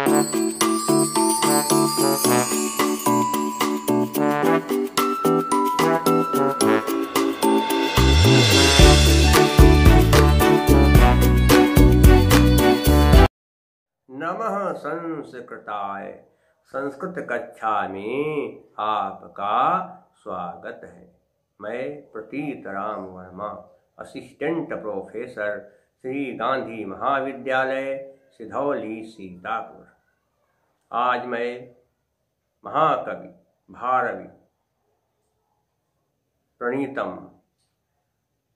नमः संस्कृताय। संस्कृत कक्षा में आपका स्वागत है। मैं प्रतीत राम वर्मा, असिस्टेंट प्रोफेसर, श्री गांधी महाविद्यालय, सिधौली, सीतापुर। आज मैं महाकवि भारवी प्रणीतम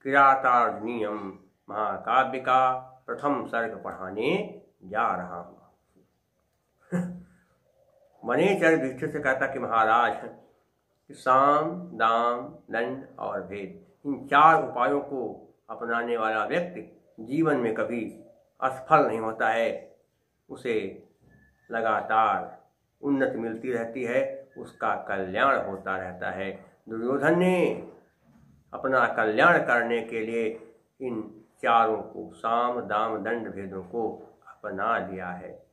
किरातार्जुनीयम महाकाव्य का प्रथम सर्ग पढ़ाने जा रहा हूँ। वनेचर युधिष्ठिर से कहता कि महाराज, साम, दाम, दंड और भेद, इन चार उपायों को अपनाने वाला व्यक्ति जीवन में कभी असफल नहीं होता है। उसे लगातार उन्नति मिलती रहती है, उसका कल्याण होता रहता है। दुर्योधन ने अपना कल्याण करने के लिए इन चारों को, साम, दाम, दंड, भेदों को अपना लिया है।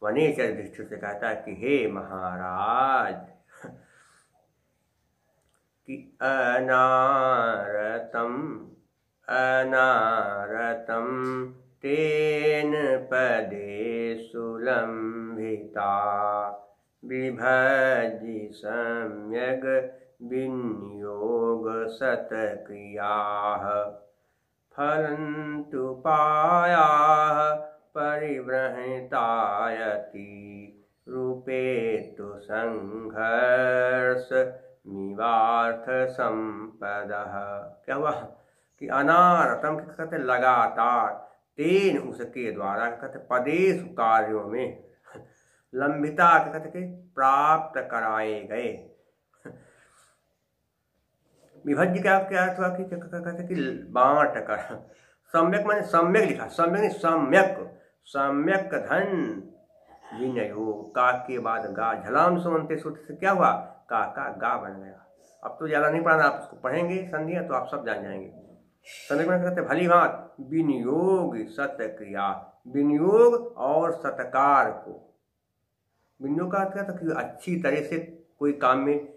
वनेचर युधिष्ठिर से कहता है कि हे महाराज, कि अनारतम तेन पदे सुलंभिता विभजि सम्यग विनियोग सत्क्रियाः फलन्तु पायाः परिवृहतायति रूपे तु संघर्ष निवार्थ संपदः। क्या हुआ कि अनारतम कहते लगातार, तेन उसके द्वारा कहते पदेषु कार्यों में, लंबिता कहते प्राप्त कराए गए। विभज्य क्या हुआ कि कहते कि बांट कर, सम्यक माने सम्यक लिखा, सम्यक नहीं सम्यक, सम्यक धन विनियोग, का के बाद गा, झलाम सुमंते सूत्र से क्या हुआ, का गा बन गया। अब तो ज्यादा नहीं पढ़ना, आप उसको पढ़ेंगे संधियां तो आप सब जान जाएंगे। सम्यक में कहते भली बात, विनियोग सत्क्रिया, विनियोग और सत्कार को, विनियोग का अर्थ कि अच्छी तरह से कोई काम में,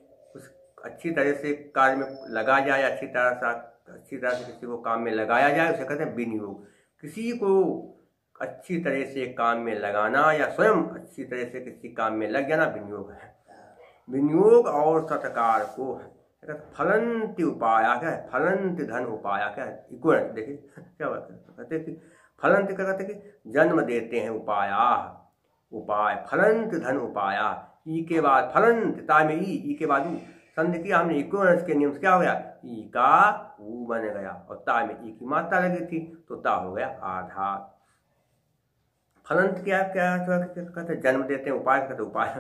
अच्छी तरह से कार्य में लगा जाए, अच्छी तरह से किसी को काम में लगाया जाए, उसे कहते हैं विनियोग। किसी को अच्छी तरह से काम में लगाना या स्वयं अच्छी तरह से किसी काम में लग जाना विनियोग है। विनियोग और सत्कार को फलंति उपाया, क्या है, फलंति धन उपाया, क्या है, इक्वल। देखिए क्या कहते हैं कि फलंति क्या कहते हैं कि जन्म देते हैं, उपाया, उपाय, फलंति धन उपाया, ई के बाद फलंति, ता में ई के बाद ऊ, संधि किया हमने, इक्वल के नियम से क्या हो गया, ई का ऊ बन गया, और ता में ई की मात्रा लगी थी तो ता हो गया आधार। फलंत क्या कहते हैं, जन्म देते हैं, उपाय कहते उपाय,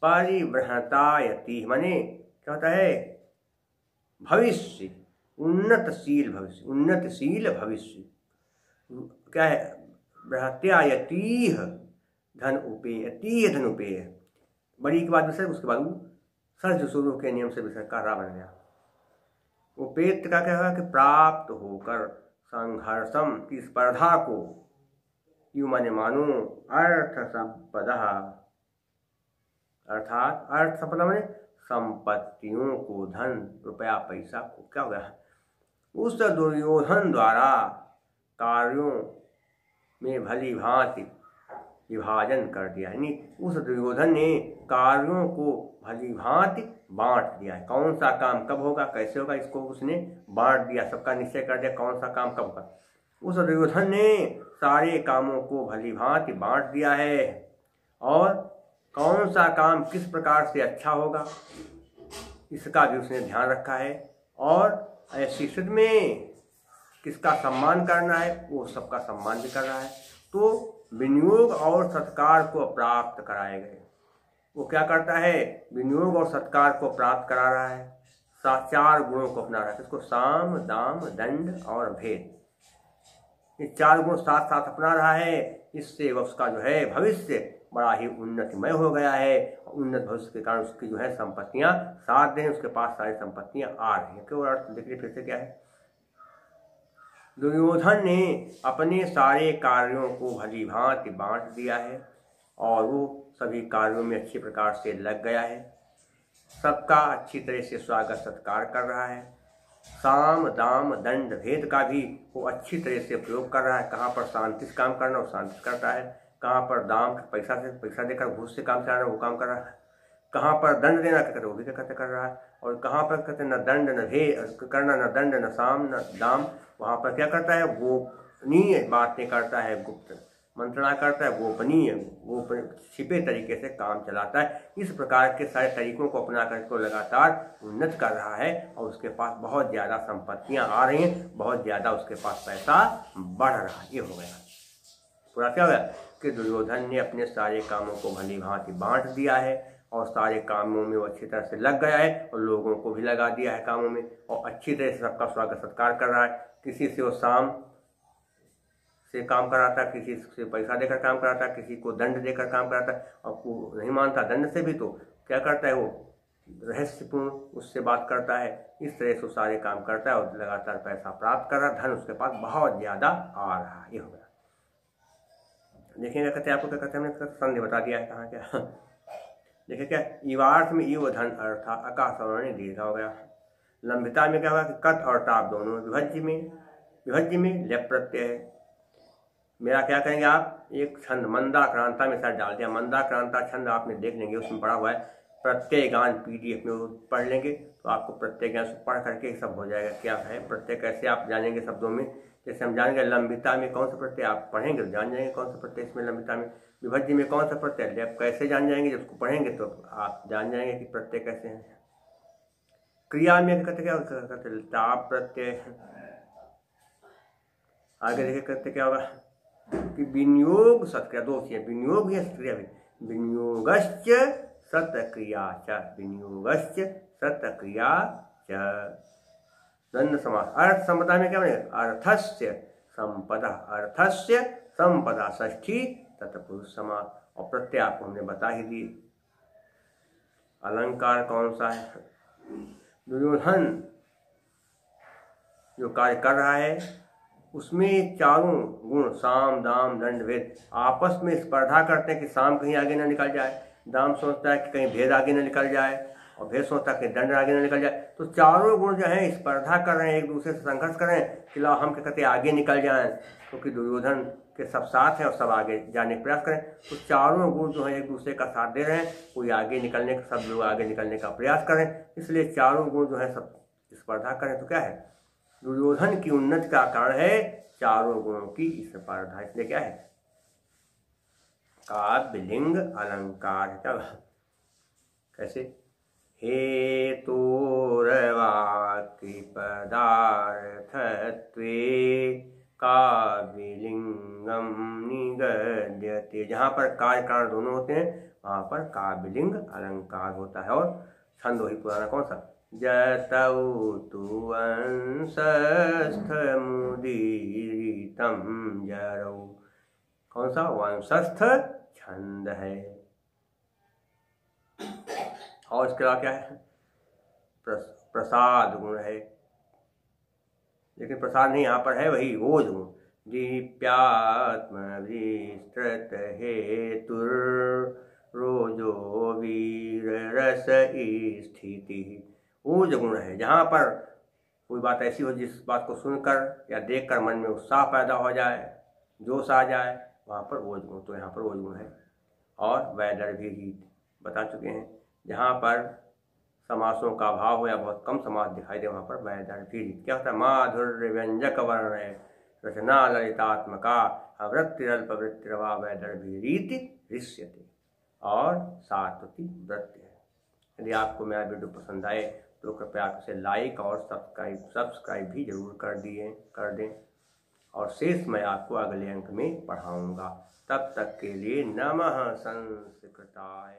परिवृहतायति माने क्या होता है, भविष्य, उन्नतशील भविष्य, उन्नतशील भविष्य। क्या है, बृहत्यायतीह धन उपेय, तीह धन उपेय, बड़ी के बाद विसर्ग, उसके बाद सर्ज शुरू के नियम से विसर्ग का रा बन गया। उपेत का क्या है कि प्राप्त होकर, संघर्षम की स्पर्धा को, यू माने मानो, अर्थ संपदा, अर्थात अर्थ संपदा माने संपत्तियों को, धन रुपया पैसा को, क्या हो गया, उस दुर्योधन द्वारा कार्यों में भली भांति विभाजन कर दिया। यानी उस दुर्योधन ने कार्यों को भली भांति बांट दिया है। कौन सा काम कब होगा, कैसे होगा, इसको उसने बांट दिया, सबका निश्चय कर दिया कौन सा काम कब होगा। उस दुर्योधन ने सारे कामों को भली भांति बांट दिया है, और कौन सा काम किस प्रकार से अच्छा होगा इसका भी उसने ध्यान रखा है, और ऐसी स्थिति में किसका सम्मान करना है वो सबका सम्मान भी कर रहा है। तो विनियोग और सत्कार को प्राप्त कराए गए। वो क्या करता है, विनियोग और सत्कार को प्राप्त करा रहा है, चार गुणों को अपना रहा है। इसको साम, दाम, दंड और भेद, ये चार गुण साथ साथ अपना रहा है। इससे उसका जो है भविष्य बड़ा ही उन्नतिमय हो गया है। उन्नत भविष्य के कारण उसकी जो है संपत्तियां साथ दें, उसके पास सारी संपत्तियां आ रही हैं। क्यों अर्थ देखिए फिर से क्या है, दुर्योधन ने अपने सारे कार्यों को भली भांति बांट दिया है, और वो सभी कार्यों में अच्छी प्रकार से लग गया है, सबका अच्छी तरह से स्वागत सत्कार कर रहा है, साम दाम दंड भेद का भी वो अच्छी तरह से प्रयोग कर रहा है। कहाँ पर शांति से काम करना वो शांति से करता है, कहाँ पर दाम पैसा देकर घूस से काम चलाना वो काम कर रहा है, कहाँ पर दंड देना कहते वो भी कहते कर रहा है, और कहाँ पर कहते न दंड न भेद करना, न दंड न साम न दाम, वहाँ पर क्या करता है गोपनीय बातें करता है, गुप्त मंत्रणा करता है, गोपनीय छिपे तरीके से काम चलाता है। इस प्रकार के सारे तरीकों को अपना कर को लगातार उन्नत कर रहा है और उसके पास बहुत ज़्यादा संपत्तियां आ रही हैं, बहुत ज़्यादा उसके पास पैसा बढ़ रहा है। ये हो गया पूरा क्या हो गया कि दुर्योधन ने अपने सारे कामों को भली भांति बांट दिया है और सारे कामों में वो अच्छी तरह से लग गया है और लोगों को भी लगा दिया है कामों में, और अच्छी तरह से सबका स्वागत सत्कार कर रहा है। किसी से वो साम से काम कराता, किसी से पैसा देकर काम कराता, किसी को दंड देकर काम कराता, और को नहीं मानता दंड से भी तो क्या करता है वो रहस्यपूर्ण उससे बात करता है। इस तरह से सारे काम करता है और लगातार पैसा प्राप्त कर रहा है, धन उसके पास बहुत ज़्यादा आ रहा है। ये हो गया। देखिए क्या कहते हैं, आपको क्या कहते हैं, हमने संधि बता दिया है कहाँ क्या। देखिए क्या इवार्थ में इव धन अर्था आकाशवर्ण दीर्घ हो गया। लंबिता में क्या होगा कि कत और टाप दोनों विभज्य में लेप प्रत्यय है। मेरा क्या करेंगे आप, एक छंद मंदाक्रांता में सर डाल दिया, मंदाक्रांता छंद आपने देख लेंगे, उसमें पढ़ा हुआ है। प्रत्यय गान PDF में पढ़ लेंगे तो आपको प्रत्यय ज्ञान से पढ़ करके सब हो जाएगा। क्या है प्रत्यय, कैसे आप जानेंगे शब्दों में, जैसे हम जानेंगे लंबिता में कौन सा प्रत्यय आप पढ़ेंगे तो जान जाएंगे कौन सा प्रत्यय इसमें लंबिता में, विभज्य में कौन सा प्रत्यय लेप कैसे जान जाएंगे, जब उसको पढ़ेंगे तो आप जान जाएंगे कि प्रत्यय कैसे हैं। क्रिया में कहते क्या कहते ताप प्रत्यय। आगे देखिए कहते क्या होगा कि विनियोग सत्क्रिया, दो चीजें विनियोग भी सत्क्रिया भी, विनियोगश्च सत्क्रिया च, विनियोगश्च सत्क्रिया च। द्वंद्व समास। अर्थ संपदा में क्या बनेगा, अर्थस्य संपदा, अर्थस्य संपदा षष्ठी तत्पुरुष समास। और प्रत्यय आपको हमने बता ही दिए। अलंकार कौन सा है, दुर्योधन जो कार्य कर रहा है उसमें चारों गुण साम दाम दंड भेद आपस में स्पर्धा करते हैं कि साम कहीं आगे ना निकल जाए, दाम सोचता है कि कहीं भेद आगे ना निकल जाए, और भेद सोचता है कि दंड आगे ना निकल जाए। तो चारों गुण जो हैं स्पर्धा कर रहे हैं, एक दूसरे से संघर्ष कर रहे हैं कि ला हम क्या कहते हैं आगे निकल जाएं, क्योंकि दुर्योधन के सब साथ हैं और सब आगे जाने का प्रयास करें। तो चारों गुण जो है एक दूसरे का साथ दे रहे हैं, कोई आगे निकलने का, सब लोग आगे निकलने का प्रयास करें, इसलिए चारों गुण जो है सब स्पर्धा करें। तो क्या है, दुर्योधन की उन्नति का कारण है चारों गुणों की स्पर्धा। इसलिए क्या है, काव्य लिंग अलंकार। कैसे, हेतुर्वाक्य पदार्थत्वे काव्यलिंगम निगद्यते। जहाँ पर कार्य कारण दोनों होते हैं वहाँ पर काव्यलिंग अलंकार होता है। और छंद वही पुराना कौन सा, जतौ तु वंशस्थमुदीरितं जरौ, कौन सा वंशस्थ छंद है। और इसके अलावा क्या है, प्रसाद गुण है, लेकिन प्रसाद नहीं यहाँ पर है, वही ओज गुण। दीप्यात्म विस्तृत हेतुर रोजो वीर रस स्थिति, ओज गुण है। जहाँ पर कोई बात ऐसी हो जिस बात को सुनकर या देखकर मन में उत्साह पैदा हो जाए, जोश आ जाए, वहाँ पर ओज गुण। तो यहाँ पर ओज गुण है। और वैदर्भी बता चुके हैं, जहाँ पर समासों का अभाव हो या बहुत कम समास दिखाई दे वहाँ पर वैदर्भी। क्या होता है, माधुर्य व्यंजक वर्ण है, रचना ललितात्मका, वृत्तिरल्प वृत्तिरवा वैदर्भी रीति दृश्यते। और सात्वती वृत्ति है। यदि आपको मेरा वीडियो पसंद आए तो कृपया आप इसे लाइक और सब्सक्राइब भी जरूर कर दें। और शेष मैं आपको अगले अंक में पढ़ाऊँगा। तब तक के लिए नमः संस्कृताय।